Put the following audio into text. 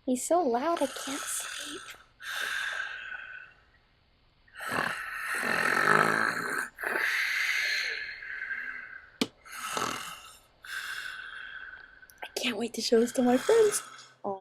He's so loud I can't sleep. I can't wait to show this to my friends.